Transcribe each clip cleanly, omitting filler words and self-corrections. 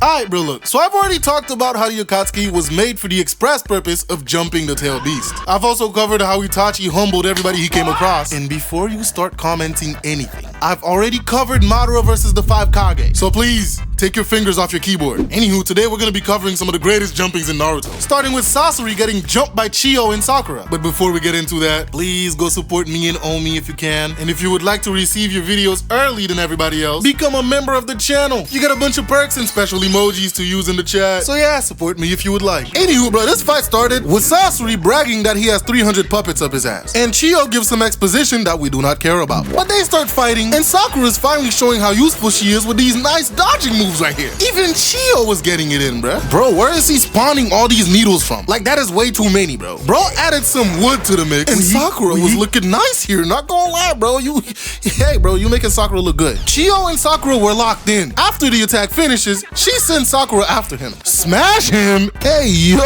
Alright bro, look, so I've already talked about how the Akatsuki was made for the express purpose of jumping the tail beast. I've also covered how Itachi humbled everybody he came across. And before you start commenting anything, I've already covered Madara versus the 5 Kage. So please, take your fingers off your keyboard. Anywho, today we're gonna be covering some of the greatest jumpings in Naruto. Starting with Sasori getting jumped by Chio and Sakura. But before we get into that, please go support me and Omi if you can. And if you would like to receive your videos early than everybody else, become a member of the channel. You get a bunch of perks and special emojis to use in the chat. So yeah, support me if you would like. Anywho, bro, this fight started with Sasori bragging that he has 300 puppets up his ass. And Chio gives some exposition that we do not care about. But they start fighting, and Sakura is finally showing how useful she is with these nice dodging moves right here. Even Chio was getting it in, bro. Bro, where is he spawning all these needles from? Like, that is way too many, bro. Bro added some wood to the mix, and Sakura was looking nice here, not gonna lie, bro. Hey, bro, you making Sakura look good. Chio and Sakura were locked in. After the attack finishes, she sends Sakura after him. Smash him? Hey, yo!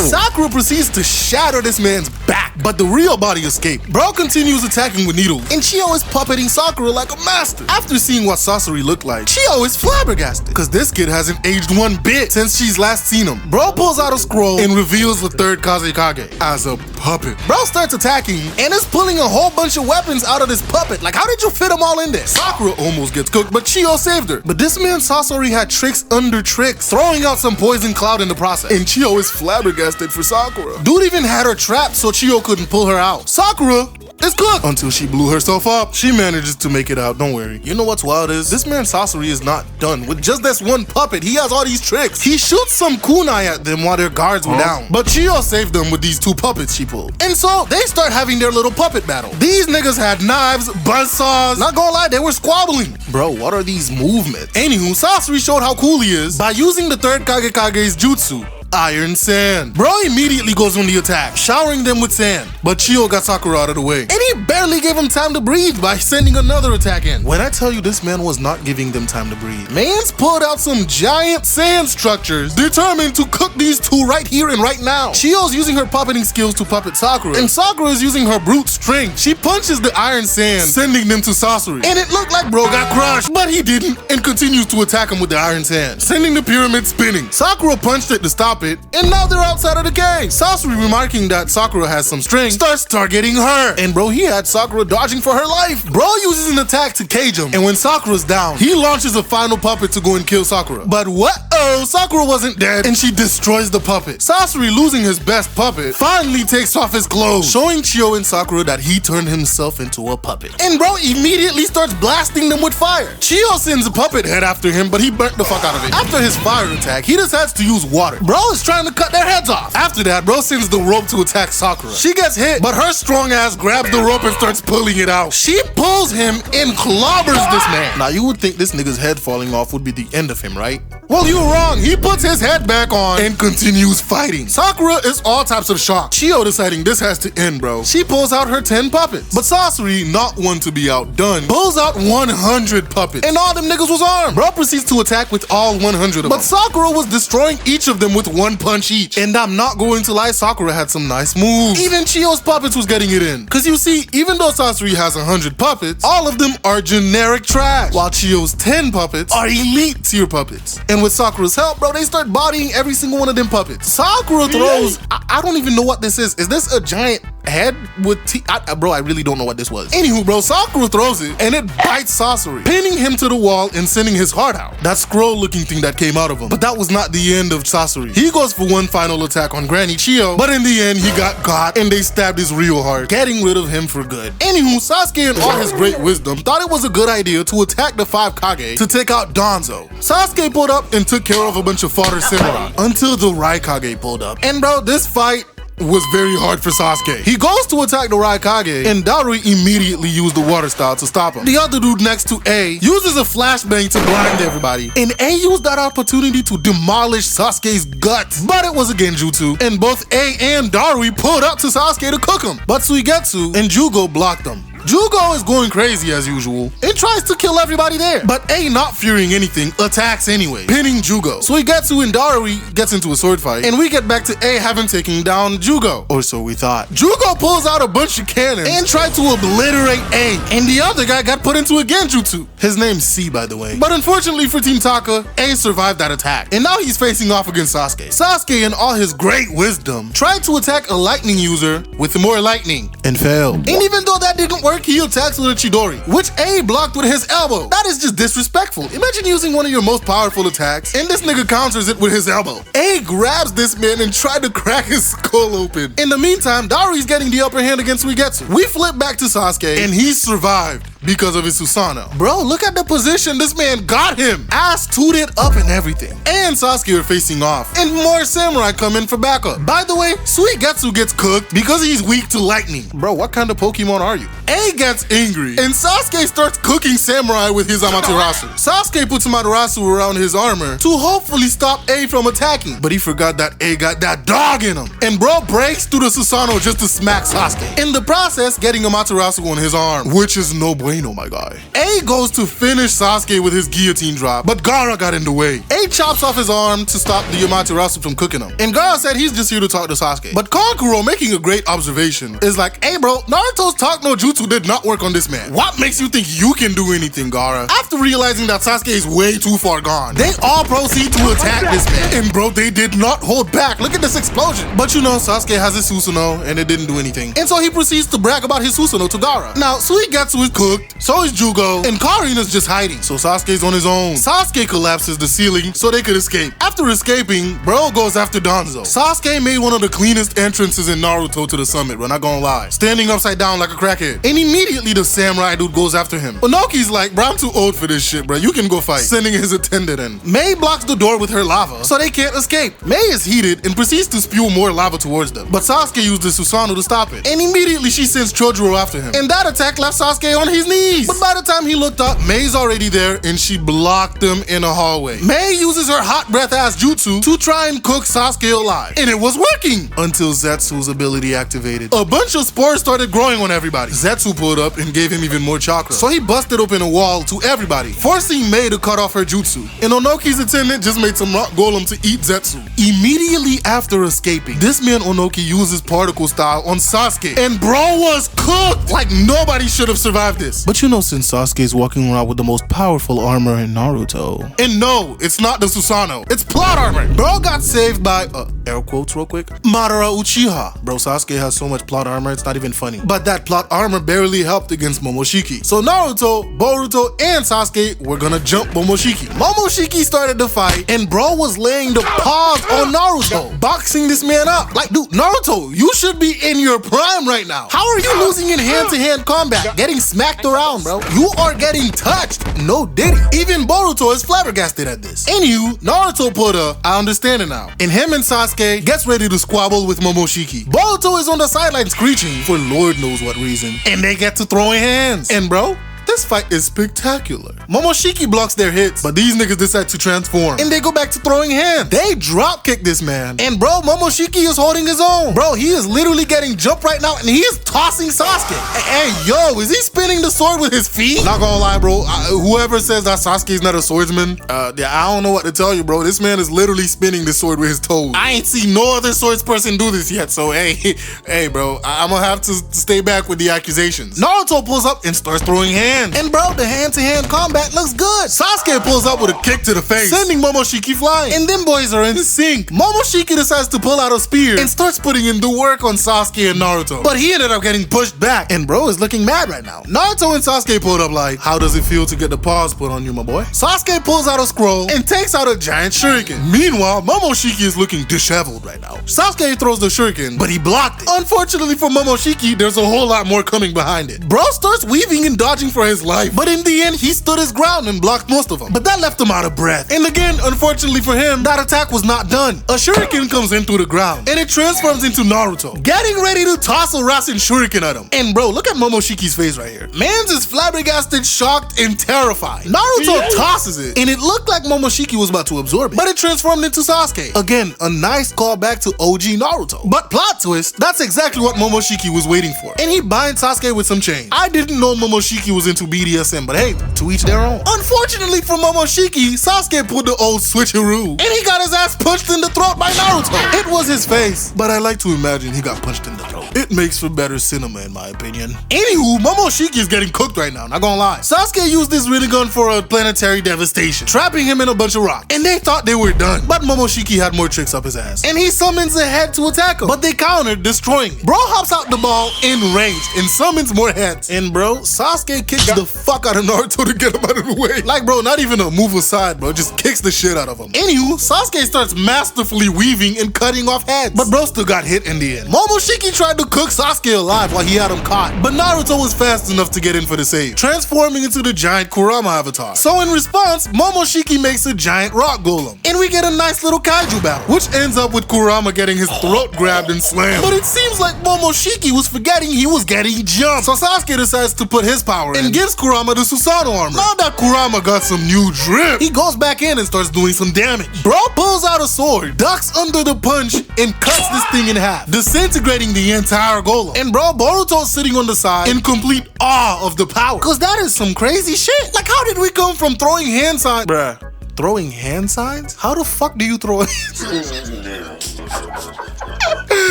Sakura proceeds to shatter this man's back, but the real body escaped. Bro continues attacking with needles, and Chio is puppeting Sakura like a master. After seeing what Sasori looked like, Chio is flabbergasted, because this kid hasn't aged one bit since she's last seen him. Bro pulls out a scroll and reveals the 3rd Kage as a puppet. Bro starts attacking and is pulling a whole bunch of weapons out of this puppet. Like, how did you fit them all in there? Sakura almost gets cooked, but Chio saved her. But this man Sasori had tricks under tricks, throwing out some poison cloud in the process. And Chio is flabbergasted for Sakura. Dude even had her trapped so Chio couldn't pull her out. Sakura is cooked until she blew herself up. She manages to make it out, don't worry. You know what's wild is, this man Sasori is not done with just this one puppet. He has all these tricks. He shoots some kunai at them while their guards were down. But Chio saved them with these 2 puppets she pulled. And so they start having their little puppet battle. These niggas had knives, buzzsaws. Not gonna lie, they were squabbling. Bro, what are these movements? Anywho, Sasori showed how cool he is by using the 3rd Kage's jutsu, Iron Sand. Bro immediately goes on the attack, showering them with sand. But Chio got Sakura out of the way. And he barely gave him time to breathe by sending another attack in. When I tell you this man was not giving them time to breathe, man's pulled out some giant sand structures, determined to cook these 2 right here and right now. Chio's using her puppeting skills to puppet Sakura, and Sakura is using her brute strength. She punches the iron sand, sending them to Sasori. And it looked like bro got crushed, but he didn't, and continues to attack him with the iron sand, sending the pyramid spinning. Sakura punched it to stop it, and now they're outside of the cave. Sasori, remarking that Sakura has some strength, starts targeting her. And bro, he had Sakura dodging for her life. Bro uses an attack to cage him, and when Sakura's down, he launches a final puppet to go and kill Sakura. But what-oh, Sakura wasn't dead, and she destroys the puppet. Sasori, losing his best puppet, finally takes off his clothes, showing Chio and Sakura that he turned himself into a puppet. And bro immediately starts blasting them with fire. Chio sends a puppet head after him, but he burnt the fuck out of it. After his fire attack, he decides to use water. Bro is trying to cut their heads off. After that, bro sends the rope to attack Sakura. She gets hit, but her strong ass grabs the rope and starts pulling it out. She pulls him and clobbers this man. Now you would think this nigga's head falling off would be the end of him, right? Well, you were wrong. He puts his head back on and continues fighting. Sakura is all types of shocked. Chio deciding this has to end, bro. She pulls out her 10 puppets. But Sasori, not one to be outdone, pulls out 100 puppets. And all them niggas was armed. Bro proceeds to attack with all 100 of them. But Sakura was destroying each of them with 1 punch each. And I'm not going to lie, Sakura had some nice moves. Even Chio's puppets was getting it in. Cause you see, even though Sasori has 100 puppets, all of them are generic trash. While Chio's 10 puppets are elite tier puppets. And with Sakura's help, bro, they start bodying every single one of them puppets. Sakura throws, I don't even know what this is. Is this a giant head with teeth? Bro, I really don't know what this was. Anywho, bro, Sakura throws it and it bites Sasori, pinning him to the wall and sending his heart out. That scroll looking thing that came out of him. But that was not the end of Sasori. He goes for one final attack on Granny Chio, but in the end, he got caught and they stabbed his real heart, getting rid of him for good. Anywho, Sasuke in all his great wisdom thought it was a good idea to attack the 5 Kage to take out Danzo. Sasuke pulled up and took care of a bunch of fodder samurai until the Raikage pulled up. And bro, this fight was very hard for Sasuke. He goes to attack the Raikage, and Darui immediately used the water style to stop him. The other dude next to A uses a flashbang to blind everybody, and A used that opportunity to demolish Sasuke's guts. But it was a genjutsu, and both A and Darui pulled up to Sasuke to cook him. But Suigetsu and Jugo blocked them. Jugo is going crazy as usual and tries to kill everybody there. But A, not fearing anything, attacks anyway, pinning Jugo. Suigetsu and Darui gets into a sword fight, and we get back to A having taken down Jugo. Or so we thought. Jugo pulls out a bunch of cannons and tried to obliterate A, and the other guy got put into a genjutsu. His name's C, by the way. But unfortunately for Team Taka, A survived that attack, and now he's facing off against Sasuke. Sasuke, in all his great wisdom, tried to attack a lightning user with more lightning and failed. And even though that didn't work, he attacks with a Chidori, which A blocked with his elbow. That is just disrespectful. Imagine using one of your most powerful attacks, and this nigga counters it with his elbow. A grabs this man and tried to crack his skull open. In the meantime, Darui's getting the upper hand against Suigetsu. We flip back to Sasuke, and he survived because of his Susanoo. Bro, look at the position this man got him. Ass tooted up and everything. And Sasuke are facing off, and more samurai come in for backup. By the way, Suigetsu gets cooked because he's weak to lightning. Bro, what kind of Pokemon are you? A gets angry, and Sasuke starts cooking samurai with his Amaterasu. Sasuke puts Amaterasu around his armor to hopefully stop A from attacking, but he forgot that A got that dog in him. And bro breaks through the Susanoo just to smack Sasuke. In the process, getting Amaterasu on his arm, which is no bueno, my guy. A goes to finish Sasuke with his guillotine drop, but Gaara got in the way. A chops off his arm to stop the Amaterasu from cooking him. And Gaara said he's just here to talk to Sasuke. But Kankuro, making a great observation, is like, hey bro, Naruto's talk no jutsu did not work on this man. What makes you think you can do anything, Gaara? After realizing that Sasuke is way too far gone, they all proceed to attack this man. And bro, they did not hold back. Look at this explosion. But you know, Sasuke has his Susanoo, and it didn't do anything. And so he proceeds to brag about his Susanoo to Gaara. Now, Suigetsu is cooked, so is Jugo, and Karina's just hiding. So Sasuke's on his own. Sasuke collapses the ceiling so they could escape. After escaping, bro goes after Danzo. Sasuke made one of the cleanest entrances in Naruto to the summit, bro, not gonna lie. Standing upside down like a crackhead. And immediately the samurai dude goes after him. Onoki's like, bro, I'm too old for this shit, bro. You can go fight. Sending his attendant in. Mei blocks the door with her lava, so they can't escape. Mei is heated and proceeds to spew more lava towards them. But Sasuke used the Susanoo to stop it. And immediately she sends Chojuro after him. And that attack left Sasuke on his knees. But by the time he looked up, Mei's already there and she blocked him in a hallway. Mei uses her hot breath ass jutsu to try and cook Sasuke alive. And it was working until Zetsu's ability activated. A bunch of spores started growing on everybody. Zetsu pulled up and gave him even more chakra. So he busted open a wall to everybody, forcing Mei to cut off her jutsu. And Onoki's attendant just made some rock golem to eat Zetsu. Immediately after escaping, this man Onoki uses particle style on Sasuke. And bro was cooked! Like nobody should have survived this. But you know, since Sasuke's walking around with the most powerful armor in Naruto. And no, it's not the Susanoo. It's plot armor. Bro got saved by, air quotes real quick, Madara Uchiha. Bro, Sasuke has so much plot armor, it's not even funny. But that plot armor barely helped against Momoshiki. So Naruto, Boruto, and Sasuke were gonna jump Momoshiki. Momoshiki started the fight, and bro was laying the paws on Naruto, boxing this man up. Like, dude, Naruto, you should be in your prime right now. How are you losing in hand-to-hand combat, getting smacked around, bro? You are getting touched. No diddy. Even Boruto is flabbergasted at this. Anywho, Naruto put I understand it now. And him and Sasuke gets ready to squabble with Momoshiki. Boruto is on the sideline screeching for Lord knows what reason. And they get to throwing hands. And bro, this fight is spectacular. Momoshiki blocks their hits, but these niggas decide to transform. And they go back to throwing hands. They drop kick this man. And bro, Momoshiki is holding his own. Bro, he is literally getting jumped right now and he is tossing Sasuke. Hey, yo, is he spinning the sword with his feet? Not gonna lie, bro. Whoever says that Sasuke's not a swordsman, yeah, I don't know what to tell you, bro. This man is literally spinning the sword with his toes. I ain't seen no other swords person do this yet, so hey, bro, I'm gonna have to stay back with the accusations. Naruto pulls up and starts throwing hands. And bro, the hand-to-hand combat looks good. Sasuke pulls up with a kick to the face, sending Momoshiki flying. And them boys are in sync. Momoshiki decides to pull out a spear and starts putting in the work on Sasuke and Naruto. But he ended up getting pushed back, and bro is looking mad right now. Naruto and Sasuke pulled up like, how does it feel to get the paws put on you, my boy? Sasuke pulls out a scroll and takes out a giant shuriken. Meanwhile, Momoshiki is looking disheveled right now. Sasuke throws the shuriken, but he blocked it. Unfortunately for Momoshiki, there's a whole lot more coming behind it. Bro starts weaving and dodging for his life. But in the end, he stood his ground and blocked most of them. But that left him out of breath. And again, unfortunately for him, that attack was not done. A shuriken comes in through the ground, and it transforms into Naruto, getting ready to toss a Rasen shuriken at him. And bro, look at Momoshiki's face right here. Man's is flabbergasted, shocked, and terrified. Naruto tosses it, and it looked like Momoshiki was about to absorb it, but it transformed into Sasuke. Again, a nice callback to OG Naruto. But plot twist, that's exactly what Momoshiki was waiting for. And he binds Sasuke with some chains. I didn't know Momoshiki was into BDSM, but hey, to each their own. Unfortunately for Momoshiki, Sasuke pulled the old switcheroo, and he got his ass punched in the throat by Naruto. It was his face, but I like to imagine he got punched in the throat. It makes for better cinema in my opinion. Anywho, Momoshiki is getting cooked right now, not gonna lie. Sasuke used this Rinnegan for a planetary devastation, trapping him in a bunch of rocks, and they thought they were done. But Momoshiki had more tricks up his ass, and he summons a head to attack him, but they countered, destroying it. Bro hops out the ball in range and summons more heads. And bro, Sasuke kicks the fuck out of Naruto to get him out of the way. Like bro, not even a move aside, bro, just kicks the shit out of him. Anywho, Sasuke starts masterfully weaving and cutting off heads, but bro still got hit in the end. Momoshiki tried to cook Sasuke alive while he had him caught, but Naruto was fast enough to get in for the save, transforming into the giant Kurama avatar. So in response, Momoshiki makes a giant rock golem, and we get a nice little kaiju battle, which ends up with Kurama getting his throat grabbed and slammed. But it seems like Momoshiki was forgetting he was getting jumped, so Sasuke decides to put his power in and gives Kurama the Susanoo armor. Now that Kurama got some new drip, he goes back in and starts doing some damage. Bro pulls out a sword, ducks under the punch, and cuts this thing in half, disintegrating the entire golem. And bro, Boruto's sitting on the side in complete awe of the power, cause that is some crazy shit. Like, how did we come from throwing hand signs? Bruh, throwing hand signs? How the fuck do you throw hand signs?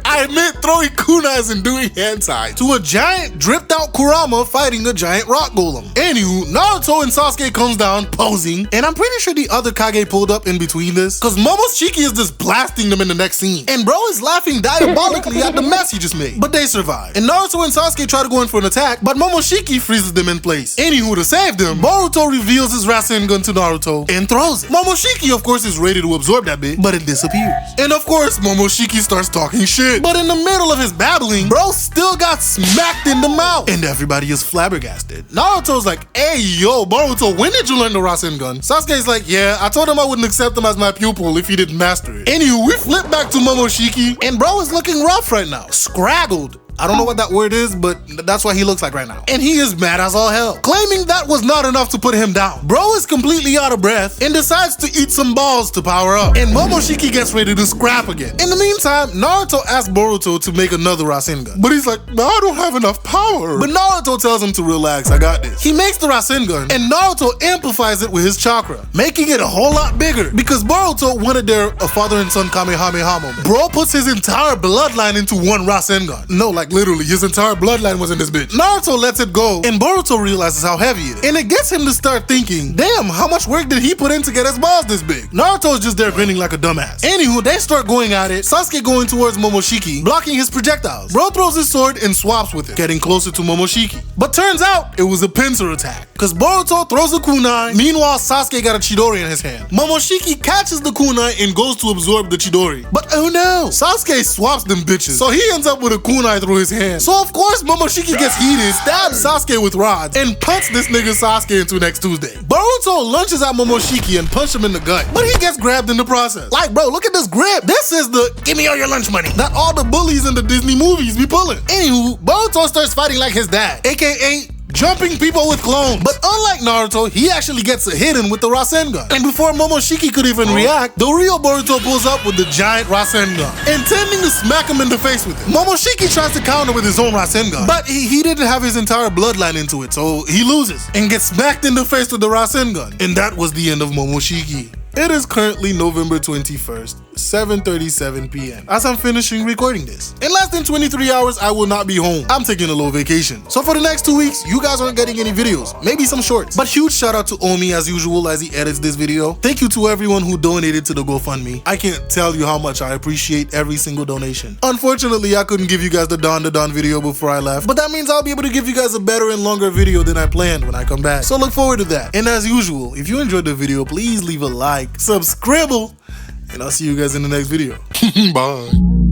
I meant throwing kunais and doing hand signs to a giant dripped out Kurama fighting a giant rock golem. Anywho, Naruto and Sasuke comes down posing, and I'm pretty sure the other Kage pulled up in between this, cause Momoshiki is just blasting them in the next scene, and bro is laughing diabolically at the mess he just made. But they survive, and Naruto and Sasuke try to go in for an attack, but Momoshiki freezes them in place. Anywho, to save them, Boruto reveals his Rasengan to Naruto and throws it. Momoshiki of course is ready to absorb that bit, but it disappears. And of course Momoshiki starts talking shit, but in the middle of his babbling, bro still got smacked in the mouth, and everybody is flabbergasted. Naruto's like, hey yo Boruto, when did you learn the Rasengan? Sasuke's like, yeah, I told him I wouldn't accept him as my pupil if he didn't master it. Anywho, we flip back to Momoshiki, and bro is looking rough right now, scraggled. I don't know what that word is, but that's what he looks like right now. And he is mad as all hell, claiming that was not enough to put him down. Bro is completely out of breath and decides to eat some balls to power up. And Momoshiki gets ready to scrap again. In the meantime, Naruto asks Boruto to make another Rasengan, but he's like, no, I don't have enough power. But Naruto tells him to relax, I got this. He makes the Rasengan, and Naruto amplifies it with his chakra, making it a whole lot bigger, because Boruto wanted their father and son Kamehameha moment. Bro puts his entire bloodline into one Rasengan. No, like literally, his entire bloodline was in this bitch. Naruto lets it go, and Boruto realizes how heavy it is. And it gets him to start thinking, damn, how much work did he put in to get his balls this big? Naruto's just there grinning like a dumbass. Anywho, they start going at it, Sasuke going towards Momoshiki, blocking his projectiles. Bro throws his sword and swaps with it, getting closer to Momoshiki. But turns out, it was a pincer attack, cause Boruto throws a kunai, meanwhile Sasuke got a Chidori in his hand. Momoshiki catches the kunai and goes to absorb the Chidori. But oh no, Sasuke swaps them bitches, so he ends up with a kunai through his hand. So of course Momoshiki gets heated, stabs Sasuke with rods, and punts this nigga Sasuke into next Tuesday. Boruto lunges at Momoshiki and punches him in the gut, but he gets grabbed in the process. Like bro, look at this grip. This is the give me all your lunch money that all the bullies in the Disney movies be pulling. Anywho, Boruto starts fighting like his dad, aka jumping people with clones. But unlike Naruto, he actually gets a hit in with the Rasengan. And before Momoshiki could even react, the real Boruto pulls up with the giant Rasengan, intending to smack him in the face with it. Momoshiki tries to counter with his own Rasengan, but he didn't have his entire bloodline into it, so he loses and gets smacked in the face with the Rasengan. And that was the end of Momoshiki. It is currently November 21st, 7:37 p.m. as I'm finishing recording this. In less than 23 hours, I will not be home. I'm taking a little vacation. So for the next 2 weeks, you guys aren't getting any videos, maybe some shorts. But huge shout out to Omi as usual as he edits this video. Thank you to everyone who donated to the GoFundMe. I can't tell you how much I appreciate every single donation. Unfortunately, I couldn't give you guys the Dawn to Dawn video before I left, but that means I'll be able to give you guys a better and longer video than I planned when I come back. So look forward to that. And as usual, if you enjoyed the video, please leave a like, subscribe, and I'll see you guys in the next video. Bye.